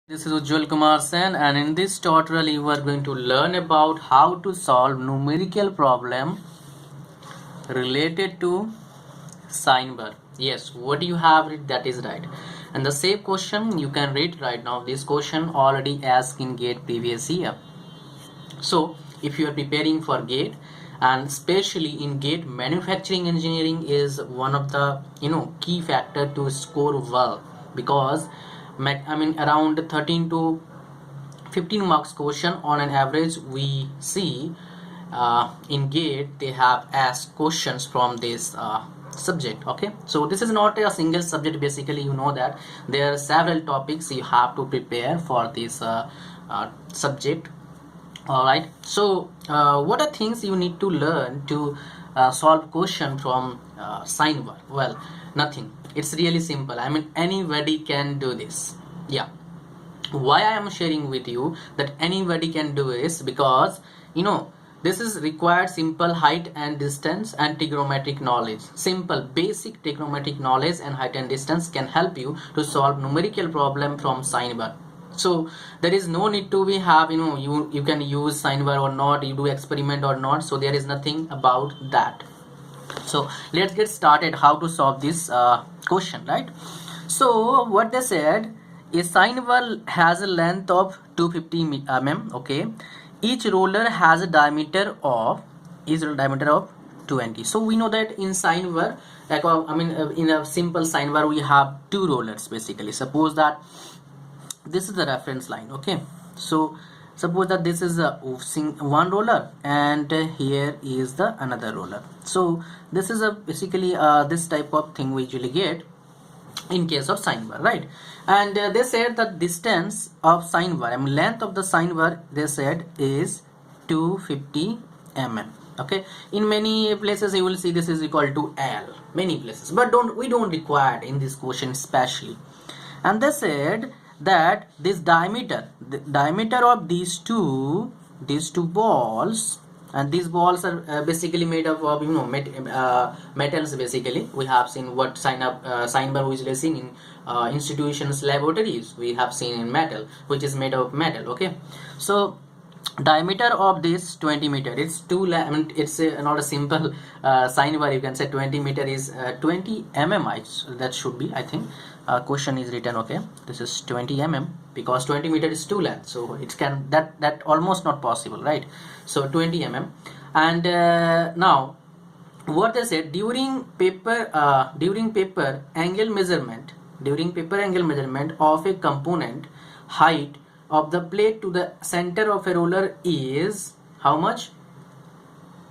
This is Ujjwal Kumar Sen, and in this tutorial you are going to learn about how to solve numerical problem related to sine bar. Yes, what you have read, that is right. And the same question you can read right now. This question already asked in GATE previous year. So if you are preparing for GATE, and especially in GATE, manufacturing engineering is one of the key factor to score well, because around 13 to 15 marks question on an average we see in GATE. They have asked questions from this subject. Okay, so this is not a single subject. Basically, you know that there are several topics you have to prepare for this subject. All right, so what are things you need to learn to solve question from sine bar? Well, nothing. It's really simple. Anybody can do this. Yeah, why I am sharing with you that anybody can do is because this is required simple height and distance and trigonometric knowledge. Simple basic trigonometric knowledge and height and distance can help you to solve numerical problem from sine bar. So there is no need to be have you can use sine bar or not, you do experiment or not. So there is nothing about that. So let's get started how to solve this question, right? So what they said, a sine bar has a length of 250 mm. Okay, each roller has a diameter of 20. So we know that in sine bar, like in a simple sine bar we have two rollers. Basically, suppose that this is the reference line. Okay, so suppose that this is a one roller, and here is the another roller. So this is a basically this type of thing we usually get in case of sine bar, right? And they said the distance of sine bar, length of the sine bar, they said is 250 mm. Okay, in many places you will see this is equal to L, many places, but we don't require in this question especially. And they said that this diameter, the diameter of these two balls, and these balls are basically made up of metals. Basically, we have seen what sine bar we usually seen in institutions, laboratories. We have seen in metal, which is made of metal. Okay, so diameter of this 20 meter, it's it's not a simple sine bar. You can say 20 meter is 20 mm. That should be, I think, question is written. Okay, this is 20 mm because 20 meter is two length, so it can that almost not possible, right? So 20 mm. And now what they said, during paper angle measurement of a component, height of the plate to the center of a roller is how much?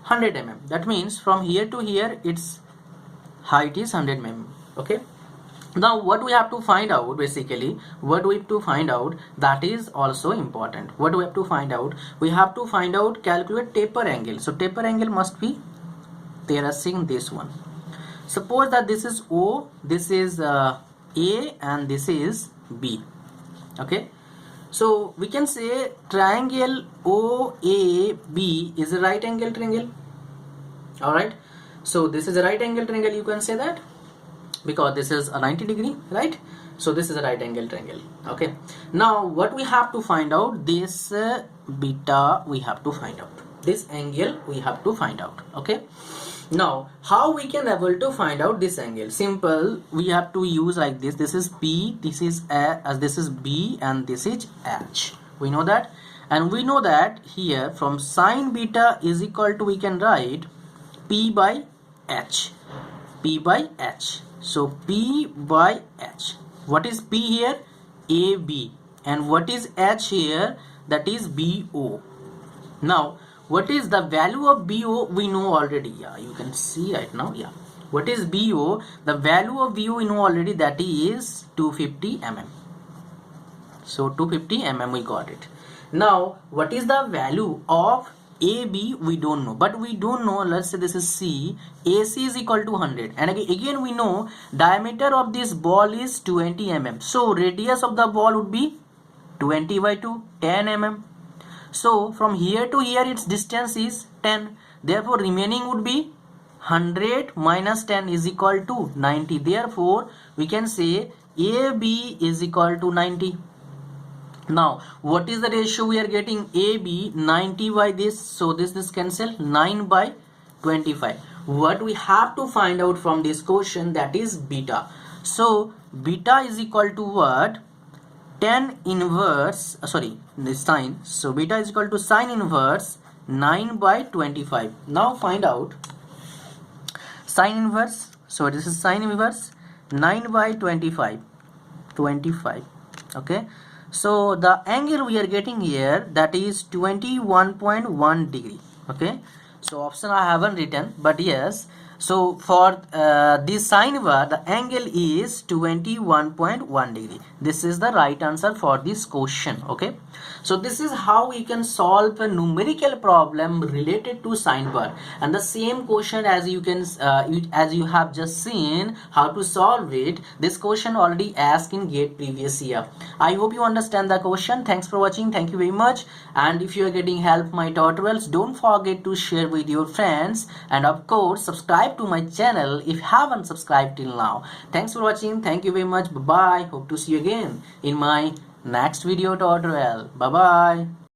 100 mm. That means from here to here its height is 100 mm. Okay, now what we have to find out, basically what we have to find out, that is also important. What we have to find out, we have to find out calculate taper angle. So taper angle must be tracing this one. Suppose that this is O, this is A, and this is B. Okay, so we can say triangle OAB is a right angle triangle. All right, so this is a right angle triangle, you can say that, because this is a 90 degree, right? So this is a right angle triangle. Okay, now what we have to find out, this beta we have to find out, this angle we have to find out. Okay, now how we can able to find out this angle? Simple, we have to use like this. This is P, this is this is B, and this is H. We know that, and we know that here from sine beta is equal to, we can write P by H. P by H. So P by H. What is P here? AB. And what is H here? That is BO. Now what is the value of BO? We know already. Yeah, you can see right now. Yeah, what is BO? The value of BO we know already, that is 250 mm. So 250 mm we got it. Now what is the value of AB? We don't know, but we don't know. Let's say this is C. AC is equal to 100, and again we know diameter of this ball is 20 mm. So radius of the ball would be 20 by 2, 10 mm. So from here to here its distance is 10. Therefore remaining would be 100 minus 10 is equal to 90. Therefore we can say AB is equal to 90. Now what is the ratio we are getting? AB 90 by this, so this cancel, 9 by 25. What we have to find out from this question, that is beta. So beta is equal to what? Tan inverse, sorry, this sine. So beta is equal to sine inverse 9 by 25. Now find out sine inverse. So this is sine inverse 9 by 25. Okay, so the angle we are getting here, that is 21.1 degree. Okay, so option I haven't written, but yes, so for this sine bar, the angle is 21.1 degree. This is the right answer for this question. Okay, so this is how we can solve a numerical problem related to sine bar, and the same question, as you can as you have just seen how to solve it, this question already asked in GATE previous year. I hope you understand the question. Thanks for watching. Thank you very much. And if you are getting help my tutorials, don't forget to share with your friends, and of course subscribe to my channel if you haven't subscribed till now. Thanks for watching. Thank you very much. Bye bye. Hope to see you again in my next video tutorial. Bye bye.